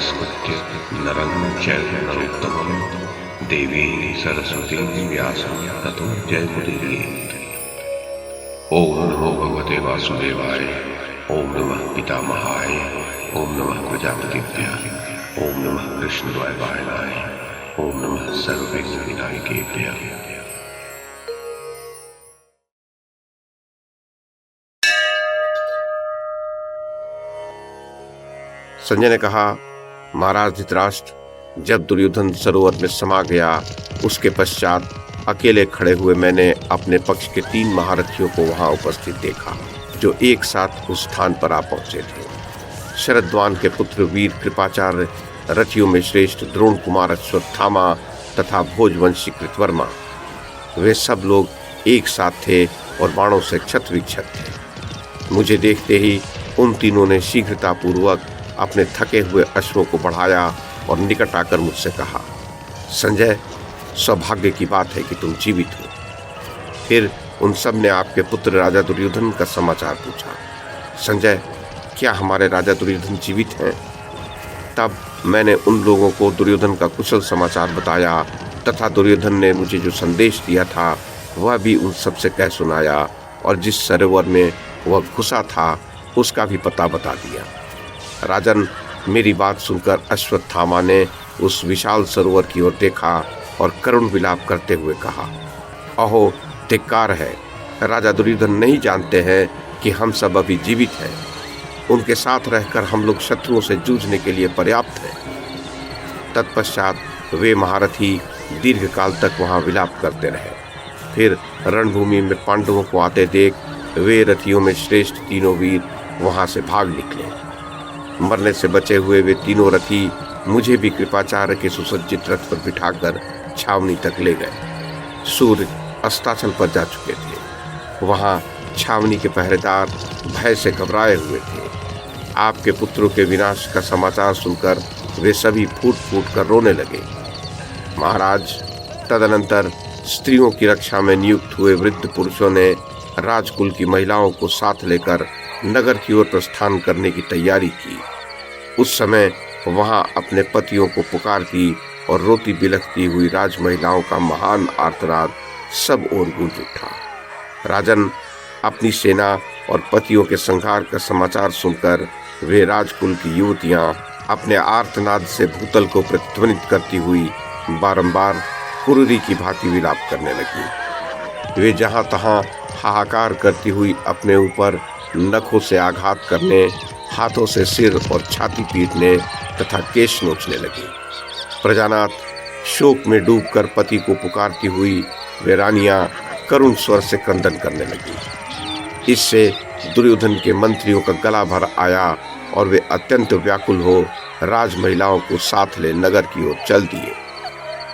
नमस्कृत्य नरं चैव नरोत्तमं देवीं सरस्वतीं व्यासं ततो जयमुदीरयेत्। ओम नमो भगवते वासुदेवाय। ओम नमः पितामहाय। ओम नमः प्रजापतिभ्यः। ओम नमः कृष्णद्वैपायनाय। ओम नमः सर्वविघ्नविनायकेभ्यः। संजय ने कहा, महाराज धृतराष्ट्र, जब दुर्योधन सरोवर में समा गया, उसके पश्चात अकेले खड़े हुए मैंने अपने पक्ष के 3 महारथियों को वहां उपस्थित देखा, जो एक साथ उस स्थान पर आ पहुंचे थे। शरद्वान के पुत्र वीर कृपाचार्य, रथियों में श्रेष्ठ द्रोण कुमार अश्वत्थामा तथा भोजवंशी कृतवर्मा, वे सब लोग एक साथ थे और बाणों से क्षत विक्षत थे। मुझे देखते ही उन तीनों ने शीघ्रतापूर्वक अपने थके हुए अश्वों को बढ़ाया और निकट आकर मुझसे कहा, संजय, सौभाग्य की बात है कि तुम जीवित हो। फिर उन सब ने आपके पुत्र राजा दुर्योधन का समाचार पूछा। संजय, क्या हमारे राजा दुर्योधन जीवित हैं? तब मैंने उन लोगों को दुर्योधन का कुशल समाचार बताया तथा दुर्योधन ने मुझे जो संदेश दिया था वह भी उन सबसे कह सुनाया और जिस सरोवर में वह घुसा था उसका भी पता बता दिया। राजन, मेरी बात सुनकर अश्वत्थामा ने उस विशाल सरोवर की ओर देखा और करुण विलाप करते हुए कहा, अहो, धिक्कार है। राजा दुर्योधन नहीं जानते हैं कि हम सब अभी जीवित हैं। उनके साथ रहकर हम लोग शत्रुओं से जूझने के लिए पर्याप्त हैं। तत्पश्चात वे महारथी दीर्घ काल तक वहां विलाप करते रहे। फिर रणभूमि में पांडवों को आते देख वे रथियों में श्रेष्ठ तीनों वीर वहां से भाग निकले। मरने से बचे हुए वे तीनों रथी मुझे भी कृपाचार्य के सुसज्जित रथ पर बिठाकर छावनी तक ले गए। सूर्य अस्ताचल पर जा चुके थे। वहां छावनी के पहरेदार भय से घबराए हुए थे। आपके पुत्रों के विनाश का समाचार सुनकर वे सभी फूट फूट कर रोने लगे। महाराज, तदनंतर स्त्रियों की रक्षा में नियुक्त हुए वृद्ध पुरुषों ने राजकुल की महिलाओं को साथ लेकर नगर की ओर प्रस्थान करने की तैयारी की। उस समय वहां अपने पतियों को पुकारती और रोती बिलखती हुई राज महिलाओं का महान आर्तनाद सब ओर गूंज उठा। राजन, अपनी सेना और पतियों के संहार का समाचार सुनकर वे राजकुल की युवतियां अपने आर्तनाद से भूतल को प्रतिध्वनित करती हुई बारंबार कुरुरी की भांति विलाप करने लगी। वे जहां तहां हाहाकार करती हुई अपने ऊपर नखों से आघात करने, हाथों से सिर और छाती पीटने तथा केश नोचने लगी। प्रजानाथ, शोक में डूबकर पति को पुकारती हुई वे रानियां करुण स्वर से क्रंदन करने लगी। इससे दुर्योधन के मंत्रियों का गला भर आया और वे अत्यंत व्याकुल हो राज महिलाओं को साथ ले नगर की ओर चल दिए।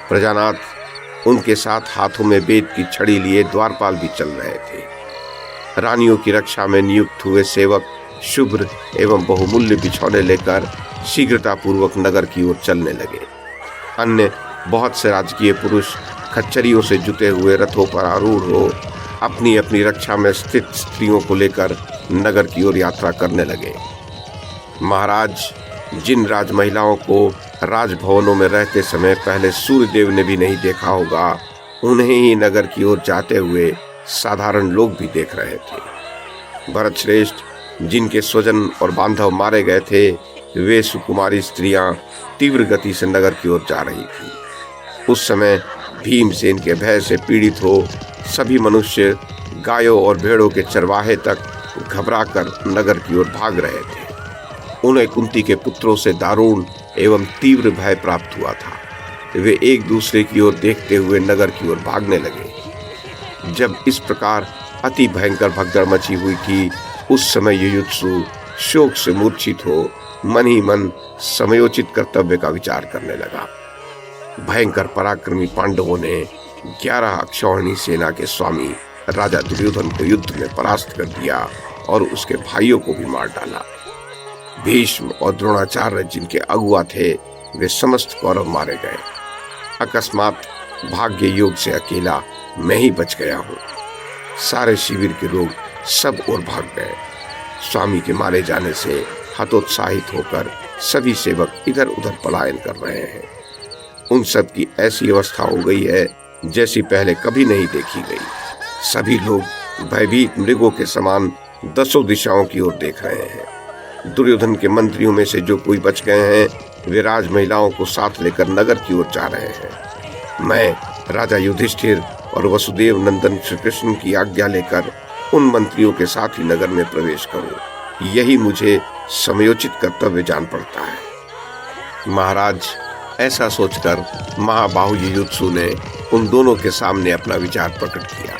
प्रजानाथ, उनके साथ हाथों में बेद की छड़ी लिए द्वारपाल भी चल रहे थे। रानियों की रक्षा में नियुक्त हुए सेवक शुभ्र एवं बहुमूल्य बिछौने लेकर शीघ्रतापूर्वक नगर की ओर चलने लगे। अन्य बहुत से राजकीय पुरुष खच्चरियों से जुटे हुए रथों पर आरूढ़ हो अपनी अपनी रक्षा में स्थित स्त्रियों को लेकर नगर की ओर यात्रा करने लगे। महाराज, जिन राज महिलाओं को राजभवनों में रहते समय पहले सूर्यदेव ने भी नहीं देखा होगा, उन्हें ही नगर की ओर जाते हुए साधारण लोग भी देख रहे थे। भरत श्रेष्ठ, जिनके स्वजन और बांधव मारे गए थे, वे सुकुमारी स्त्रियां तीव्र गति से नगर की ओर जा रही थी। उस समय भीमसेन के भय से पीड़ित हो सभी मनुष्य गायों और भेड़ों के चरवाहे तक घबराकर नगर की ओर भाग रहे थे। उन्हें कुंती के पुत्रों से दारुण एवं तीव्र भय प्राप्त हुआ था। वे एक दूसरे की ओर देखते हुए नगर की ओर भागने लगे। जब इस प्रकार अति भयंकर भगदड़ मची हुई थी, उस समय युयुत्सु शोक से मूर्छित हो मन ही मन समयोचित कर्तव्य का विचार करने लगा। भयंकर पराक्रमी पांडवों ने 11 अक्षौहिणी सेना के स्वामी राजा दुर्योधन को युद्ध में परास्त कर दिया और उसके भाइयों को भी मार डाला। भीष्म और द्रोणाचार्य, जिनके अगुआ थे, वे समस्त कौरव मारे गए। अकस्मात भाग्य योग से अकेला मैं ही बच गया हूँ। सारे शिविर के लोग सब ओर भाग गए। स्वामी के मारे जाने से हतोत्साहित होकर सभी सेवक इधर उधर पलायन कर रहे हैं। उन सब की ऐसी अवस्था हो गई है जैसी पहले कभी नहीं देखी गई। सभी लोग भयभीत मृगों के समान दसों दिशाओं की ओर देख रहे हैं। दुर्योधन के मंत्रियों में से जो कोई बच गए हैं वे राज महिलाओं को साथ लेकर नगर की ओर जा रहे हैं। मैं राजा युधिष्ठिर और वसुदेव नंदन श्री कृष्ण की आज्ञा लेकर उन मंत्रियों के साथ ही नगर में प्रवेश करूं, यही मुझे समयोचित कर्तव्य जान पड़ता है। महाराज, ऐसा सोचकर महाबाहु युयुत्सु ने उन दोनों के सामने अपना विचार प्रकट किया।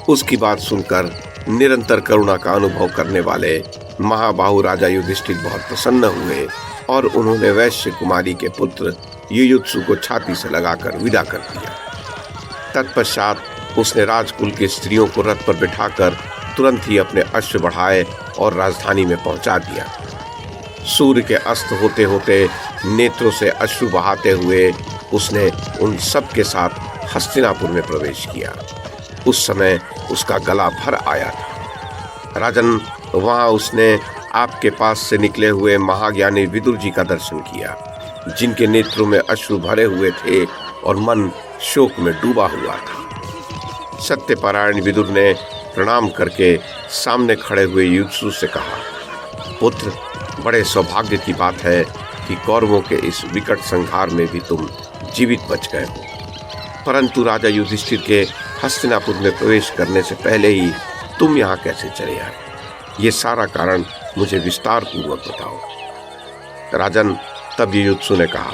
उसकी बात सुनकर निरंतर करुणा का अनुभव करने वाले महाबाहु राजा युधिष्ठिर बहुत प्रसन्न हुए और उन्होंने वैश्य कुमारी के पुत्र युयुत्सु को छाती से लगाकर विदा कर दिया। तत्पश्चात उसने राजकुल की स्त्रियों को रथ पर बिठाकर तुरंत ही अपने अश्व बढ़ाए और राजधानी में पहुंचा दिया। सूर्य के अस्त होते होते नेत्रों से अश्रु बहाते हुए उसने उन सब के साथ हस्तिनापुर में प्रवेश किया। उस समय उसका गला भर आया था। राजन, वहां उसने आपके पास से निकले हुए महाज्ञानी विदुर जी का दर्शन किया, जिनके नेत्रों में अश्रु भरे हुए थे और मन शोक में डूबा हुआ था। सत्यपारायण विदुर ने प्रणाम करके सामने खड़े हुए युयुत्सु से कहा, पुत्र, बड़े सौभाग्य की बात है कि कौरवों के इस विकट संहार में भी तुम जीवित बच गए हो। परंतु राजा युधिष्ठिर के हस्तिनापुर में प्रवेश करने से पहले ही तुम यहाँ कैसे चले आए? ये सारा कारण मुझे विस्तार पूर्वक बताओ। राजन, तब युयुत्सु ने कहा,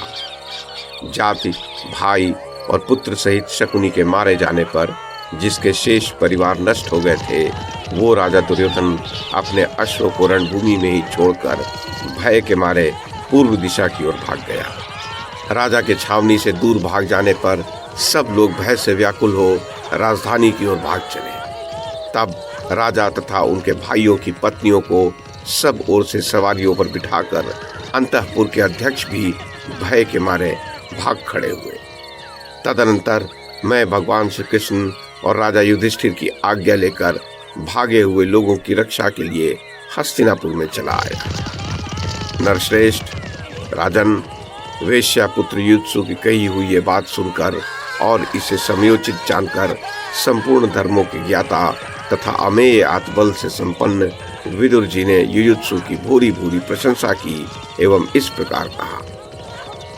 जाति, भाई और पुत्र सहित शकुनी के मारे जाने पर जिसके शेष परिवार नष्ट हो गए थे, वो राजा दुर्योधन अपने अश्व को रणभूमि में ही छोड़कर भय के मारे पूर्व दिशा की ओर भाग गया। राजा के छावनी से दूर भाग जाने पर सब लोग भय से व्याकुल हो राजधानी की ओर भाग चले। तब राजा तथा उनके भाइयों की पत्नियों को सब ओर से सवारियों पर बिठाकर अंतःपुर के अध्यक्ष भी भय के मारे भाग खड़े हुए। तदनंतर मैं भगवान श्री कृष्ण और राजा युधिष्ठिर की आज्ञा लेकर भागे हुए लोगों की रक्षा के लिए हस्तिनापुर में चला आया। नरश्रेष्ठ, राजन, वेश्यापुत्र युयुत्सु की कही हुई ये बात सुनकर और इसे समयोचित जानकर संपूर्ण धर्मों के ज्ञाता तथा अमेय आत्मबल से संपन्न विदुर जी ने युयुत्सु की भूरी भूरी प्रशंसा की एवं इस प्रकार कहा,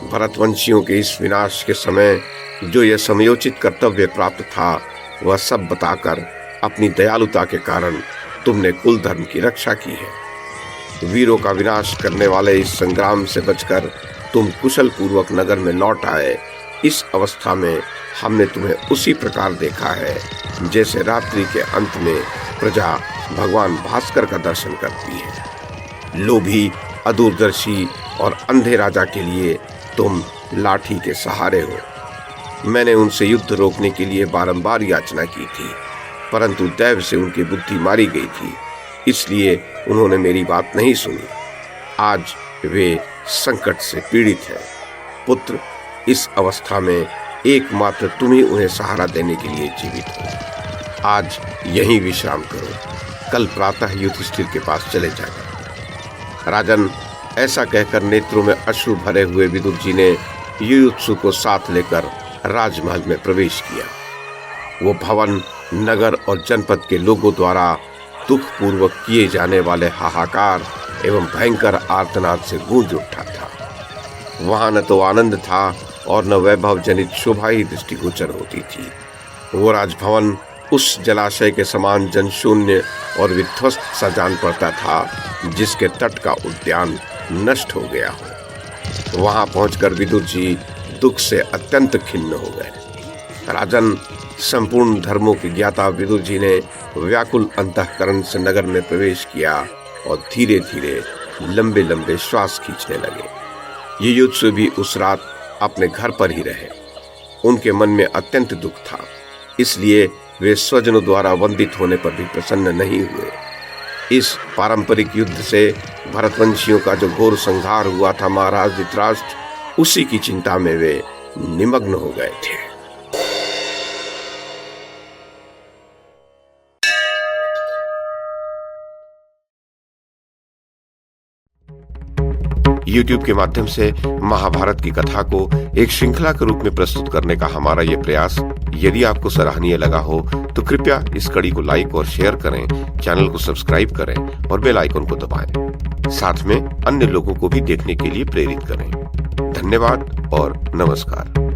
भरतवंशियों के इस विनाश के समय जो यह समयोचित कर्तव्य प्राप्त था वह सब बताकर अपनी दयालुता के कारण तुमने कुल धर्म की रक्षा की है। वीरों का विनाश करने वाले इस संग्राम से बचकर तुम कुशल पूर्वक नगर में लौट आए। इस अवस्था में हमने तुम्हें उसी प्रकार देखा है जैसे रात्रि के अंत में प्रजा भगवान भास्कर का दर्शन करती है। लोभी, अदूरदर्शी और अंधे राजा के लिए तुम लाठी के सहारे हो। मैंने उनसे युद्ध रोकने के लिए बारंबार याचना की थी, परंतु दैव से उनकी बुद्धि मारी गई थी, इसलिए उन्होंने मेरी बात नहीं सुनी। आज वे संकट से पीड़ित हैं। पुत्र, इस अवस्था में एकमात्र तुम ही उन्हें सहारा देने के लिए जीवित हो। आज यहीं विश्राम करो, कल प्रातः युधिष्ठिर के पास चले जाना। राजन, ऐसा कहकर नेत्रों में अश्रु भरे हुए विदुर जी ने युयुत्सु को साथ लेकर राजमहल में प्रवेश किया। वो भवन नगर और जनपद के लोगों द्वारा दुख पूर्वक किए जाने वाले हाहाकार एवं भयंकर आर्तनाद से गूंज उठा था। वहां न तो आनंद था और न वैभव जनित शोभा ही दृष्टिगोचर होती थी। वो राजभवन उस जलाशय के समान जनशून्य और विध्वस्त सा जान पड़ता था जिसके तट का उद्यान नष्ट हो गया हो। वहां पहुंचकर विदुर जी दुख से अत्यंत खिन्न हो गए। राजन, संपूर्ण धर्मों के ज्ञाता विदुर जी ने व्याकुल अंतःकरण से नगर में प्रवेश किया और धीरे धीरे लंबे लंबे श्वास खींचने लगे। युयुत्सु भी उस रात अपने घर पर ही रहे। उनके मन में अत्यंत दुख था, इसलिए वे स्वजनों द्वारा वंदित होने पर भी प्रसन्न नहीं हुए। इस पारंपरिक युद्ध से भरतवंशियों का जो घोर संहार हुआ था महाराज धृतराष्ट्र, उसी की चिंता में वे निमग्न हो गए थे। YouTube के माध्यम से महाभारत की कथा को एक श्रृंखला के रूप में प्रस्तुत करने का हमारा ये प्रयास यदि आपको सराहनीय लगा हो तो कृपया इस कड़ी को लाइक और शेयर करें, चैनल को सब्सक्राइब करें और बेल आइकन को दबाएं। साथ में अन्य लोगों को भी देखने के लिए प्रेरित करें। धन्यवाद और नमस्कार।